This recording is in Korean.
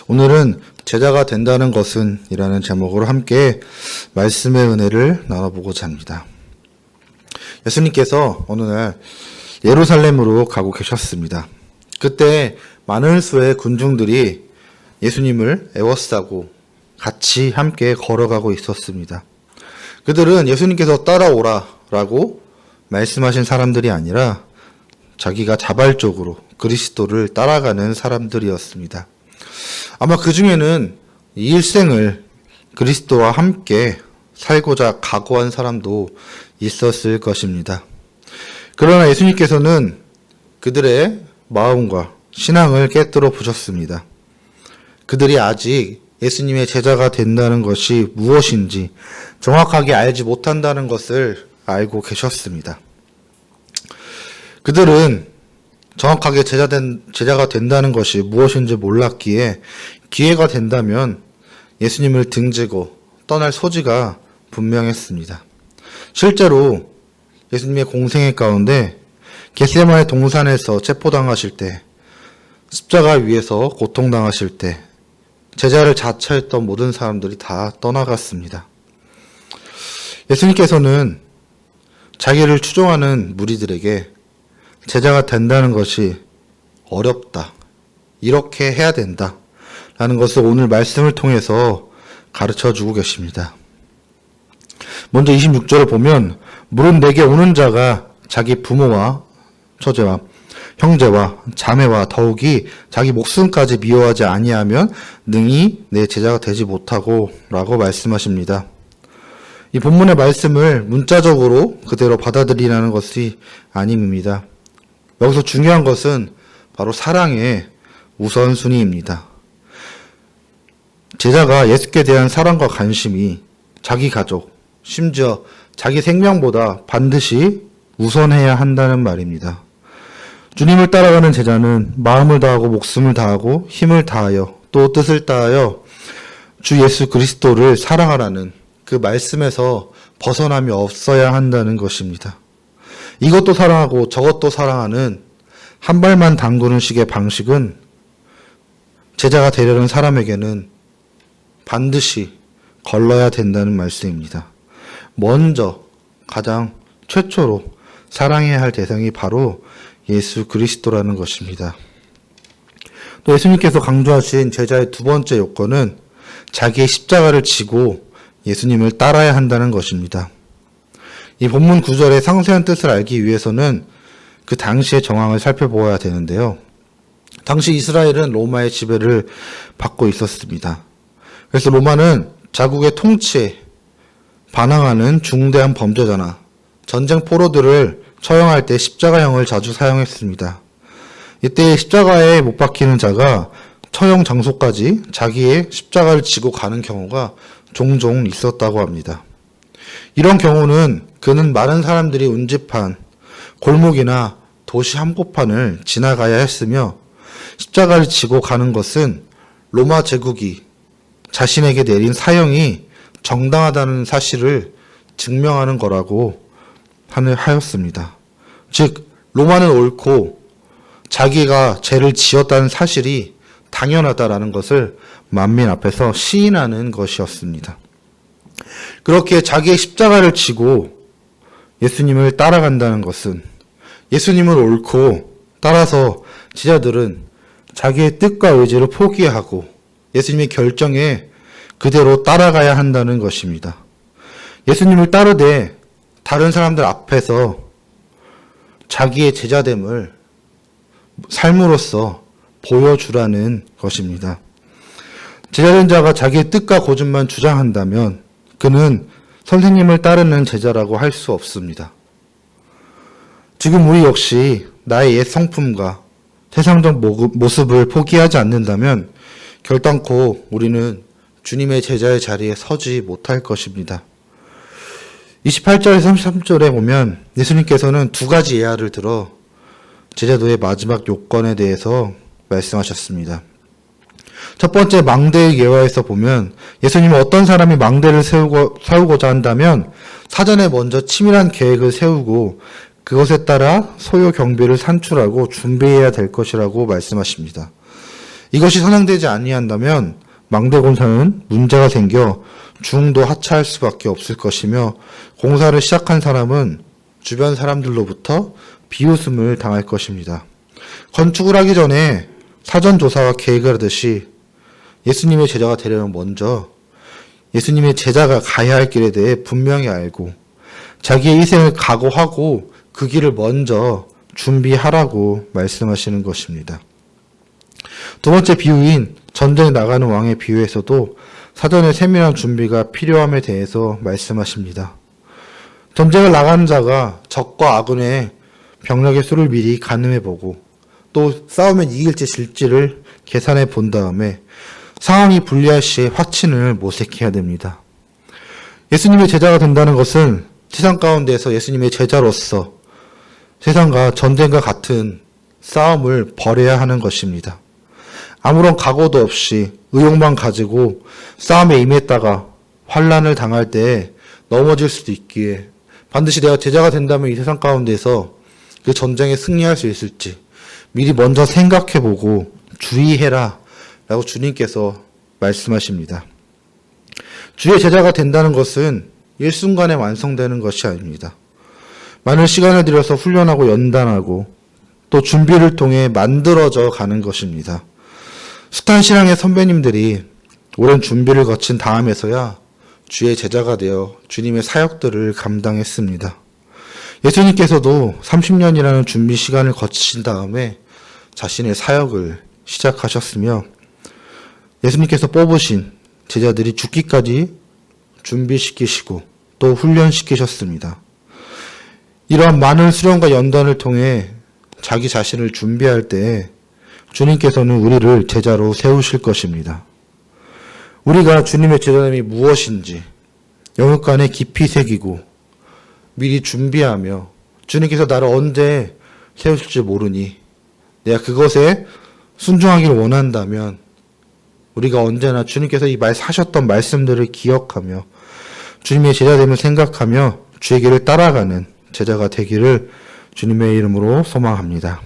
오늘은 제자가 된다는 것은 이라는 제목으로 함께 말씀의 은혜를 나눠보고자 합니다. 예수님께서 어느 날 예루살렘으로 가고 계셨습니다. 그때 많은 수의 군중들이 예수님을 에워싸고 같이 함께 걸어가고 있었습니다. 그들은 예수님께서 따라오라라고 말씀하신 사람들이 아니라 자기가 자발적으로 그리스도를 따라가는 사람들이었습니다. 아마 그 중에는 이 일생을 그리스도와 함께 살고자 각오한 사람도 있었을 것입니다. 그러나 예수님께서는 그들의 마음과 신앙을 깨뜨려 보셨습니다. 그들이 아직 예수님의 제자가 된다는 것이 무엇인지 정확하게 알지 못한다는 것을 알고 계셨습니다. 그들은 정확하게 제자가 된다는 것이 무엇인지 몰랐기에 기회가 된다면 예수님을 등지고 떠날 소지가 분명했습니다. 실제로 예수님의 공생애 가운데 겟세마네 동산에서 체포당하실 때, 십자가 위에서 고통당하실 때 제자를 자처했던 모든 사람들이 다 떠나갔습니다. 예수님께서는 자기를 추종하는 무리들에게 제자가 된다는 것이 어렵다, 이렇게 해야 된다 라는 것을 오늘 말씀을 통해서 가르쳐주고 계십니다. 먼저 26절을 보면 물은 내게 오는 자가 자기 부모와 처제와 형제와 자매와 더욱이 자기 목숨까지 미워하지 아니하면 능히 내 제자가 되지 못하고 라고 말씀하십니다. 이 본문의 말씀을 문자적으로 그대로 받아들이라는 것이 아닙니다. 여기서 중요한 것은 바로 사랑의 우선순위입니다. 제자가 예수께 대한 사랑과 관심이 자기 가족, 심지어 자기 생명보다 반드시 우선해야 한다는 말입니다. 주님을 따라가는 제자는 마음을 다하고 목숨을 다하고 힘을 다하여 또 뜻을 다하여 주 예수 그리스도를 사랑하라는 그 말씀에서 벗어남이 없어야 한다는 것입니다. 이것도 사랑하고 저것도 사랑하는 한 발만 담그는 식의 방식은 제자가 되려는 사람에게는 반드시 걸러야 된다는 말씀입니다. 먼저 가장 최초로 사랑해야 할 대상이 바로 예수 그리스도라는 것입니다. 또 예수님께서 강조하신 제자의 두 번째 요건은 자기의 십자가를 지고 예수님을 따라야 한다는 것입니다. 이 본문 구절의 상세한 뜻을 알기 위해서는 그 당시의 정황을 살펴보아야 되는데요. 당시 이스라엘은 로마의 지배를 받고 있었습니다. 그래서 로마는 자국의 통치에 반항하는 중대한 범죄자나 전쟁 포로들을 처형할 때 십자가형을 자주 사용했습니다. 이때 십자가에 못 박히는 자가 처형 장소까지 자기의 십자가를 지고 가는 경우가 종종 있었다고 합니다. 이런 경우는 그는 많은 사람들이 운집한 골목이나 도시 한복판을 지나가야 했으며 십자가를 지고 가는 것은 로마 제국이 자신에게 내린 사형이 정당하다는 사실을 증명하는 거라고 하였습니다. 즉 로마는 옳고 자기가 죄를 지었다는 사실이 당연하다라는 것을 만민 앞에서 시인하는 것이었습니다. 그렇게 자기의 십자가를 지고 예수님을 따라간다는 것은 예수님을 옳고 따라서 제자들은 자기의 뜻과 의지를 포기하고 예수님의 결정에 그대로 따라가야 한다는 것입니다. 예수님을 따르되 다른 사람들 앞에서 자기의 제자됨을 삶으로써 보여주라는 것입니다. 제자된 자가 자기의 뜻과 고집만 주장한다면 그는 선생님을 따르는 제자라고 할 수 없습니다. 지금 우리 역시 나의 옛 성품과 세상적 모습을 포기하지 않는다면 결단코 우리는 주님의 제자의 자리에 서지 못할 것입니다. 28절에서 33절에 보면 예수님께서는 두 가지 예화를 들어 제자도의 마지막 요건에 대해서 말씀하셨습니다. 첫 번째 망대의 예화에서 보면 예수님은 어떤 사람이 망대를 세우고자 한다면 사전에 먼저 치밀한 계획을 세우고 그것에 따라 소요 경비를 산출하고 준비해야 될 것이라고 말씀하십니다. 이것이 선행되지 아니한다면 망대공사는 문제가 생겨 중도 하차할 수밖에 없을 것이며 공사를 시작한 사람은 주변 사람들로부터 비웃음을 당할 것입니다. 건축을 하기 전에 사전 조사와 계획을 하듯이 예수님의 제자가 되려면 먼저 예수님의 제자가 가야 할 길에 대해 분명히 알고 자기의 희생을 각오하고 그 길을 먼저 준비하라고 말씀하시는 것입니다. 두 번째 비유인 전쟁에 나가는 왕의 비유에서도 사전에 세밀한 준비가 필요함에 대해서 말씀하십니다. 전쟁을 나가는 자가 적과 아군의 병력의 수를 미리 가늠해보고 또 싸우면 이길지 질지를 계산해 본 다음에 상황이 불리할 시에 화친을 모색해야 됩니다. 예수님의 제자가 된다는 것은 세상 가운데서 예수님의 제자로서 세상과 전쟁과 같은 싸움을 벌여야 하는 것입니다. 아무런 각오도 없이 의욕만 가지고 싸움에 임했다가 환난을 당할 때 넘어질 수도 있기에 반드시 내가 제자가 된다면 이 세상 가운데서 그 전쟁에 승리할 수 있을지 미리 먼저 생각해보고 주의해라 라고 주님께서 말씀하십니다. 주의 제자가 된다는 것은 일순간에 완성되는 것이 아닙니다. 많은 시간을 들여서 훈련하고 연단하고 또 준비를 통해 만들어져 가는 것입니다. 숱한 신앙의 선배님들이 오랜 준비를 거친 다음에서야 주의 제자가 되어 주님의 사역들을 감당했습니다. 예수님께서도 30년이라는 준비 시간을 거치신 다음에 자신의 사역을 시작하셨으며 예수님께서 뽑으신 제자들이 죽기까지 준비시키시고 또 훈련시키셨습니다. 이러한 많은 수련과 연단을 통해 자기 자신을 준비할 때 주님께서는 우리를 제자로 세우실 것입니다. 우리가 주님의 제자됨이 무엇인지 영육간에 깊이 새기고 미리 준비하며 주님께서 나를 언제 세우실지 모르니 내가 그것에 순종하기를 원한다면 우리가 언제나 주님께서 하셨던 말씀들을 기억하며 주님의 제자됨을 생각하며 주의 길을 따라가는 제자가 되기를 주님의 이름으로 소망합니다.